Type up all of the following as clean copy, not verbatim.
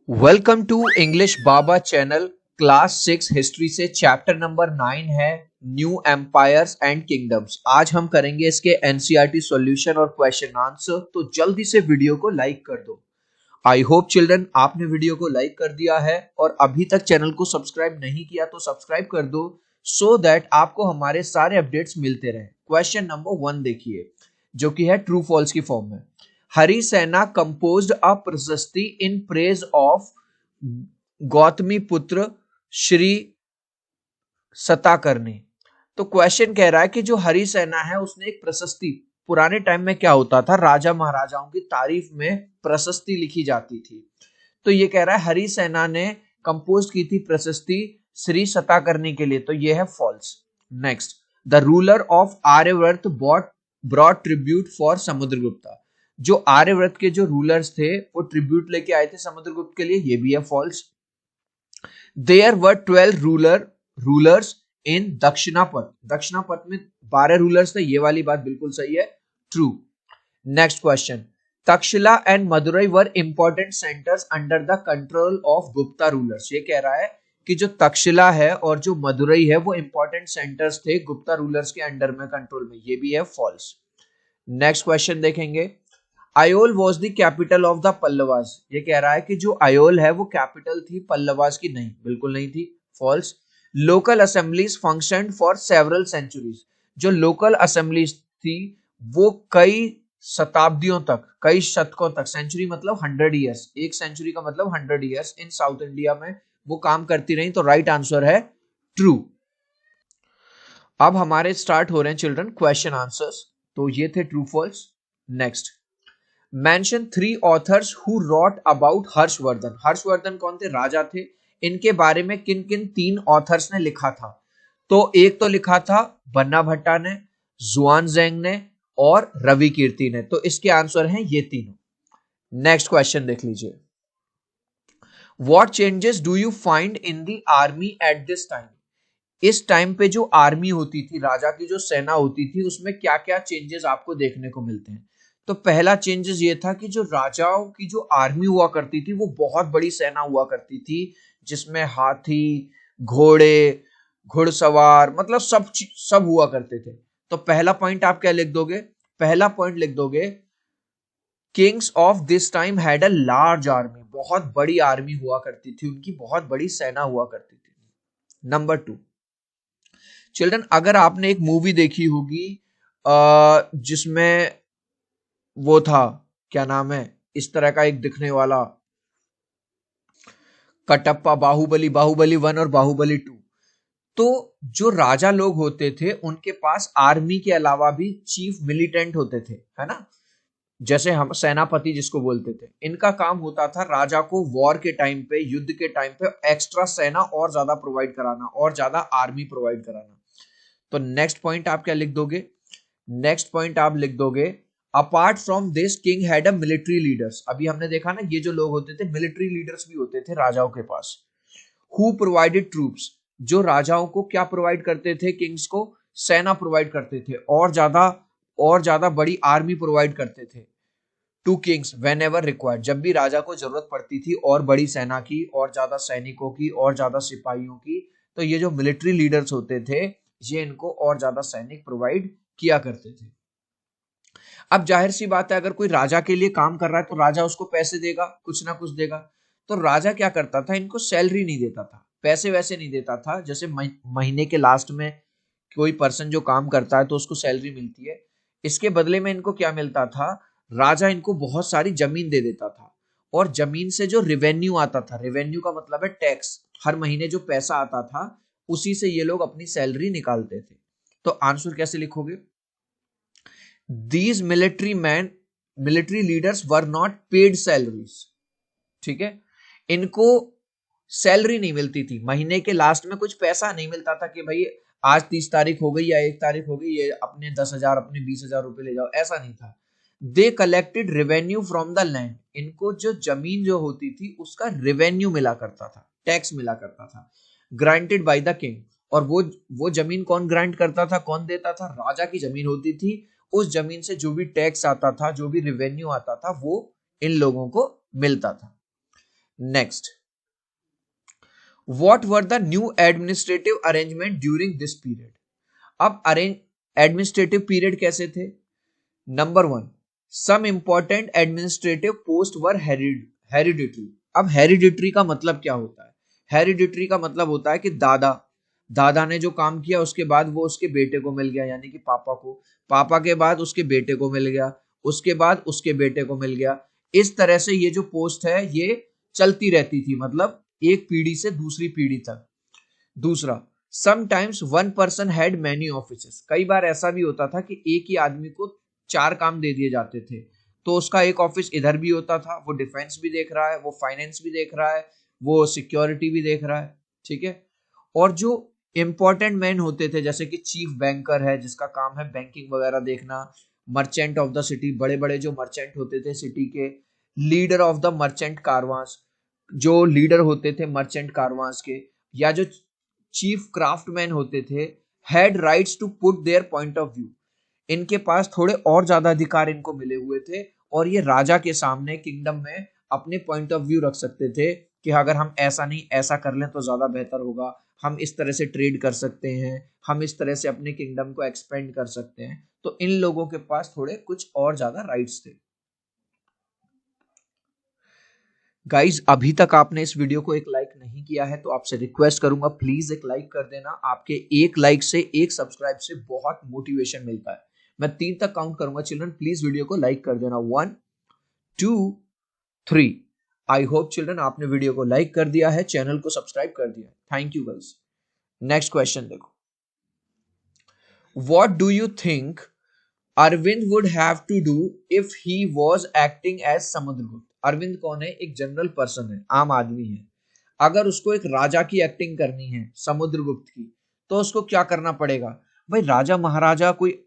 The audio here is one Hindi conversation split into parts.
Welcome to English Baba channel. Class 6 history से चैप्टर नंबर 9 है न्यू एम्पायर्स एंड किंगडम्स। आज हम करेंगे इसके एनसीईआरटी सॉल्यूशन और क्वेश्चन आंसर। तो जल्दी से वीडियो को लाइक कर दो। आई होप चिल्ड्रन आपने वीडियो को लाइक कर दिया है और अभी तक चैनल को सब्सक्राइब नहीं किया तो सब्सक्राइब कर दो सो दैट आपको हमारे सारे अपडेट्स मिलते रहे। क्वेश्चन नंबर 1 देखिए जो कि है ट्रू फॉल्स की फॉर्म में। हरिसेना कंपोज्ड अ प्रशस्ति इन प्रेज ऑफ गौतमी पुत्र श्री सताकर्णी। तो क्वेश्चन कह रहा है कि जो हरिसेना है उसने एक प्रशस्ति, पुराने टाइम में क्या होता था, राजा महाराजाओं की तारीफ में प्रशस्ति लिखी जाती थी। तो ये कह रहा है हरिसेना ने कंपोज की थी प्रशस्ति श्री सताकर्णी के लिए, तो ये है false. Next, the ruler of Aryavarta brought tribute for Samudragupta. जो आर्यवर्त के जो रूलर्स थे वो ट्रिब्यूट लेके आए थे समुद्रगुप्त के लिए, ये भी है false. There were 12 rulers in Dakshinapatha. Dakshinapatha में 12 रूलर्स थे, ये वाली बात बिल्कुल सही है, true. Next question, Takshashila and Madurai were important centres under the control of Gupta rulers. ये कह रहा है कि जो तक्षशिला है और जो मदुरई है वो इंपॉर्टेंट सेंटर्स थे गुप्ता रूलर्स के अंडर में, कंट्रोल में, ये भी है फॉल्स। नेक्स्ट क्वेश्चन देखेंगे, IOL was the capital of the Pallavas. ये कह रहा है कि जो आयोल है वो कैपिटल थी पल्लवास की, नहीं, बिल्कुल नहीं थी, false. Local assemblies functioned for several centuries. जो लोकल असेंबलीज थी वो कई शताब्दियों तक, कई शतकों तक, सेंचुरी मतलब 100 ईयर्स, एक सेंचुरी का मतलब 100 ईयर्स, इन साउथ इंडिया में वो काम करती रही। तो राइट आंसर है ट्रू। अब हमारे स्टार्ट हो रहे हैं चिल्ड्रन क्वेश्चन आंसर्स। तो ये थे true false. Next, mention 3 authors who wrote about Harshavardhana. Harshavardhana कौन थे, राजा थे। इनके बारे में किन किन 3 ऑथर्स ने लिखा था? तो एक तो लिखा था बन्ना भट्टा ने, जुआनजेंग ने और रवि कीर्ति ने। तो इसके आंसर हैं ये तीनों। नेक्स्ट क्वेश्चन देख लीजिए, what changes do you find in the army at this time. इस टाइम पे जो आर्मी होती थी, राजा की जो सेना होती थी, उसमें क्या क्या चेंजेस आपको देखने को मिलते हैं? तो पहला चेंजेस ये था कि जो राजाओं की जो आर्मी हुआ करती थी वो बहुत बड़ी सेना हुआ करती थी, जिसमें हाथी, घोड़े, घुड़सवार, मतलब सब हुआ करते थे। तो पहला पॉइंट आप क्या लिख दोगे? पहला पॉइंट लिख दोगे, Kings of this time had a large army. बहुत बड़ी आर्मी हुआ करती थी उनकी, बहुत बड़ी सेना हुआ करती थी। नंबर 2, चिल्ड्रन अगर आपने एक मूवी देखी होगी जिसमें वो था, क्या नाम है, इस तरह का एक दिखने वाला, कटप्पा, बाहुबली, बाहुबली 1 और बाहुबली 2। तो जो राजा लोग होते थे उनके पास आर्मी के अलावा भी चीफ मिलिटेंट होते थे, है ना, जैसे हम सेनापति जिसको बोलते थे। इनका काम होता था राजा को वॉर के टाइम पे, युद्ध के टाइम पे एक्स्ट्रा सेना और ज्यादा प्रोवाइड कराना, और ज्यादा आर्मी प्रोवाइड कराना। तो नेक्स्ट पॉइंट आप क्या लिख दोगे? नेक्स्ट पॉइंट आप लिख दोगे, apart from this king had a military leaders. अभी हमने देखा ना, ये जो लोग होते थे मिलिट्री लीडर्स भी होते थे राजाओं के पास। हु प्रोवाइडेड ट्रूप्स, जो राजाओं को क्या प्रोवाइड करते थे, किंग्स को सेना प्रोवाइड करते थे, और ज्यादा बड़ी आर्मी प्रोवाइड करते थे to kings whenever required. जब भी राजा को जरूरत पड़ती थी और बड़ी सेना की, और ज्यादा सैनिकों की, और ज्यादा सिपाहियों की, तो ये जो मिलिट्री लीडर्स होते थे ये इनको और ज्यादा सैनिक प्रोवाइड किया करते थे। अब जाहिर सी बात है, अगर कोई राजा के लिए काम कर रहा है तो राजा उसको पैसे देगा, कुछ ना कुछ देगा। तो राजा क्या करता था, इनको सैलरी नहीं देता था, पैसे वैसे नहीं देता था। जैसे महीने के लास्ट में कोई पर्सन जो काम करता है तो उसको सैलरी मिलती है, इसके बदले में इनको क्या मिलता था, राजा इनको बहुत सारी जमीन दे देता था, और जमीन से जो रेवेन्यू आता था, रेवेन्यू का मतलब है टैक्स, हर महीने जो पैसा आता था उसी से ये लोग अपनी सैलरी निकालते थे। तो आंसर कैसे लिखोगे? These military leaders were not paid salaries. ठीक है, इनको सैलरी नहीं मिलती थी, महीने के लास्ट में कुछ पैसा नहीं मिलता था कि भाई आज 30 तारीख हो गई या 1 तारीख हो गई, ये अपने 10,000, अपने 20,000 रुपए ले जाओ, ऐसा नहीं था। They collected revenue from the land. इनको जो जमीन जो होती थी उसका रेवेन्यू मिला करता था, टैक्स मिला करता था, ग्रांटेड बाय द किंग। और वो जमीन कौन ग्रांट करता था, कौन देता था? राजा की जमीन होती थी, उस जमीन से जो भी टैक्स आता था, जो भी रेवेन्यू आता था, वो इन लोगों को मिलता था। Next, what were the new administrative arrangement during this period? अब एडमिनिस्ट्रेटिव पीरियड कैसे थे? Number one, some important administrative post were hereditary. अब हेरिडिटरी का मतलब क्या होता है? हेरिडिटरी का मतलब होता है कि दादा ने जो काम किया उसके बाद वो उसके बेटे को मिल गया, यानी कि पापा को, पापा के बाद उसके बेटे को मिल गया, उसके बाद उसके बेटे को मिल गया। इस तरह से ये जो पोस्ट है ये चलती रहती थी, मतलब एक पीढ़ी से दूसरी पीढ़ी तक। दूसरा, sometimes one person had many offices. कई बार ऐसा भी होता था कि एक ही आदमी को 4 काम दे दिए जाते थे, तो उसका एक ऑफिस इधर भी होता था, वो डिफेंस भी देख रहा है, वो फाइनेंस भी देख रहा है, वो सिक्योरिटी भी देख रहा है, ठीक है। और जो इंपॉर्टेंट मैन होते थे, जैसे कि चीफ बैंकर है जिसका काम है बैंकिंग वगैरह देखना, मर्चेंट ऑफ द सिटी, बड़े बड़े जो मर्चेंट होते थे सिटी के, लीडर ऑफ द मर्चेंट कारवांस, जो लीडर होते थे मर्चेंट कारवांस के, या जो चीफ क्राफ्टमैन होते थे, had rights to put their point of view. इनके पास थोड़े और ज्यादा अधिकार इनको मिले हुए थे, और ये राजा के सामने किंगडम में अपने पॉइंट ऑफ व्यू रख सकते थे कि अगर हम ऐसा नहीं ऐसा कर लें तो ज्यादा बेहतर होगा, हम इस तरह से ट्रेड कर सकते हैं, हम इस तरह से अपने किंगडम को एक्सपेंड कर सकते हैं। तो इन लोगों के पास थोड़े कुछ और ज्यादा राइट्स थे। गाइज, अभी तक आपने इस वीडियो को एक लाइक नहीं किया है तो आपसे रिक्वेस्ट करूंगा, प्लीज एक लाइक कर देना। आपके एक लाइक से, एक सब्सक्राइब से बहुत मोटिवेशन मिलता है। मैं 3 तक काउंट करूंगा, चिल्ड्रन प्लीज वीडियो को लाइक कर देना। 1 2 3। आई होप चिल्ड्रन आपने वीडियो को लाइक कर दिया है, चैनल को सब्सक्राइब कर दिया है। Thank you guys. Next question देखो, what do you think Arvind would have to do if he was acting as Samudragupta? Arvind कौन है? एक जनरल पर्सन है, आम आदमी है। अगर उसको एक राजा की एक्टिंग करनी है, समुद्रगुप्त की, तो उसको क्या करना पड़ेगा? भाई, राजा महाराजा कोई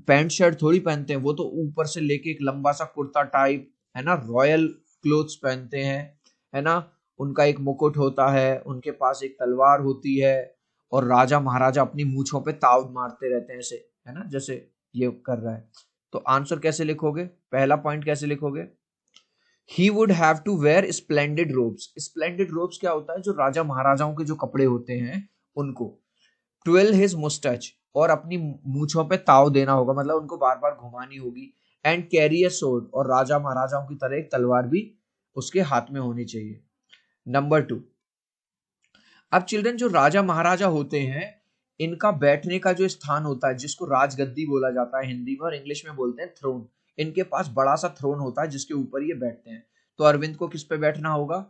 पैंट शर्ट थोड़ी पहनते हैं, वो तो ऊपर से लेके एक लंबा सा कुर्ता टाइप, है ना, रॉयल क्लोथ्स पहनते हैं, है ना। उनका एक मुकुट होता है, उनके पास एक तलवार होती है, और राजा महाराजा अपनी मूंछों पे ताव मारते रहते हैं ऐसे, है ना, जैसे ये कर रहा है। तो आंसर कैसे लिखोगे? पहला पॉइंट कैसे लिखोगे? He would have to wear splendid robes. Splendid robes क्या होता है? जो राजा महाराजाओं के जो कपड़े होते हैं उनको। ट्विल हिज मुस्टच, और अपनी मूछों पे ताव देना होगा, मतलब उनको बार बार घुमानी होगी। एंड कैरी अ सोर्ड, और राजा महाराजाओं की तरह एक तलवार भी उसके हाथ में होनी चाहिए। नंबर 2, अब चिल्ड्रन जो राजा महाराजा होते हैं, इनका बैठने का जो स्थान होता है जिसको राजगद्दी बोला जाता है हिंदी में, और इंग्लिश में बोलते हैं थ्रोन। इनके पास बड़ा सा थ्रोन होता है जिसके ऊपर ये बैठते हैं। तो अरविंद को किस पे बैठना होगा?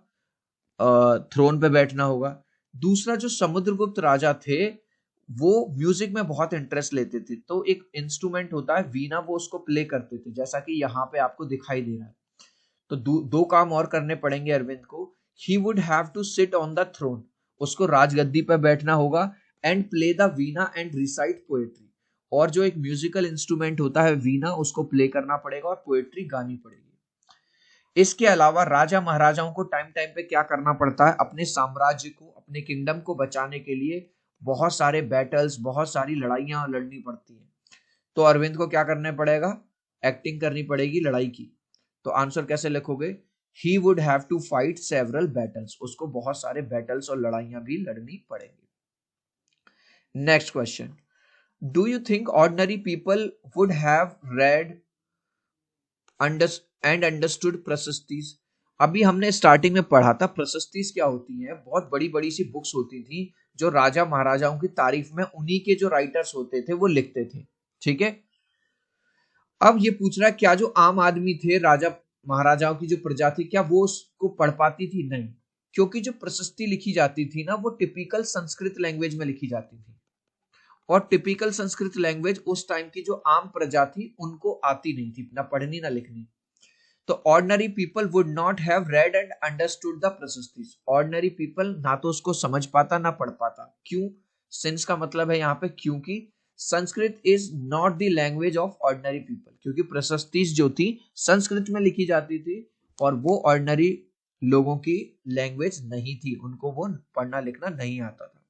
थ्रोन पे बैठना होगा। दूसरा, जो समुद्रगुप्त राजा थे वो म्यूजिक में बहुत इंटरेस्ट लेते थे, तो एक इंस्ट्रूमेंट होता है वीणा, वो उसको प्ले करते थे, जैसा कि यहाँ पे आपको दिखाई दे रहा है। तो दो काम और करने पड़ेंगे अरविंद को। He would have to sit on the throne, उसको राजगद्दी पर बैठना होगा, and play the veena and recite poetry, और जो एक म्यूजिकल इंस्ट्रूमेंट होता है वीणा, उसको प्ले करना पड़ेगा और पोएट्री गानी पड़ेगी। इसके अलावा राजा महाराजाओं को टाइम टाइम पे क्या करना पड़ता है? अपने साम्राज्य को, अपने किंगडम को बचाने के लिए बहुत सारे बैटल्स, बहुत सारी लड़ाइयां लड़नी पड़ती हैं। तो अरविंद को क्या करना पड़ेगा? एक्टिंग करनी पड़ेगी लड़ाई की। तो आंसर कैसे लिखोगे? He would have to fight several battles, उसको बहुत सारे बैटल्स और लड़ाइयां भी लड़नी पड़ेंगी। Next question, do you think ordinary people would have read and understood prashastis? अभी हमने स्टार्टिंग में पढ़ा था प्रशस्तिस क्या होती है। बहुत बड़ी बड़ी सी बुक्स होती थी जो राजा महाराजाओं की तारीफ में उन्हीं के जो राइटर्स होते थे वो लिखते थे, ठीक है। अब ये पूछ रहा है क्या जो आम आदमी थे, राजा महाराजाओं की जो प्रजा थी, क्या वो उसको पढ़ पाती थी? नहीं, क्योंकि जो प्रशस्ति लिखी जाती थी ना, वो टिपिकल संस्कृत लैंग्वेज में लिखी जाती थी, और टिपिकल संस्कृत लैंग्वेज उस टाइम की जो आम प्रजा थी उनको आती नहीं थी, ना पढ़नी ना लिखनी। तो ordinary people would not have read and understood the prashastis. Ordinary people ना तो उसको समझ पाता ना पढ़ पाता। क्यों? सिंस का मतलब है यहाँ पे क्योंकि Sanskrit is not the language of ordinary people, क्योंकि प्रशस्तिस जो थी संस्कृत में लिखी जाती थी और वो ऑर्डिनरी लोगों की लैंग्वेज नहीं थी, उनको वो पढ़ना लिखना नहीं आता था।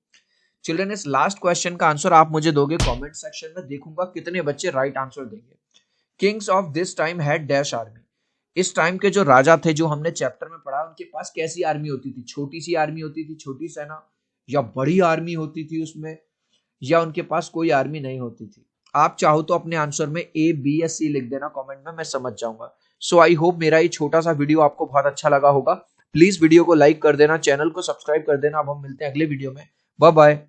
चिल्ड्रन, इस लास्ट क्वेश्चन का आंसर आप मुझे दोगे कमेंट सेक्शन में, देखूंगा कितने बच्चे राइट आंसर देंगे। Kings of this time had dash army. इस टाइम के जो राजा थे जो हमने चैप्टर में पढ़ा, उनके पास कैसी आर्मी होती थी? छोटी सी आर्मी होती थी, छोटी सेना, या बड़ी आर्मी होती थी उसमें, या उनके पास कोई आर्मी नहीं होती थी? आप चाहो तो अपने आंसर में ए, बी या सी लिख देना कमेंट में, मैं समझ जाऊंगा। सो आई होप मेरा ये छोटा सा वीडियो आपको बहुत अच्छा लगा होगा। प्लीज वीडियो को लाइक कर देना, चैनल को सब्सक्राइब कर देना। अब हम मिलते हैं अगले वीडियो में। Bye bye.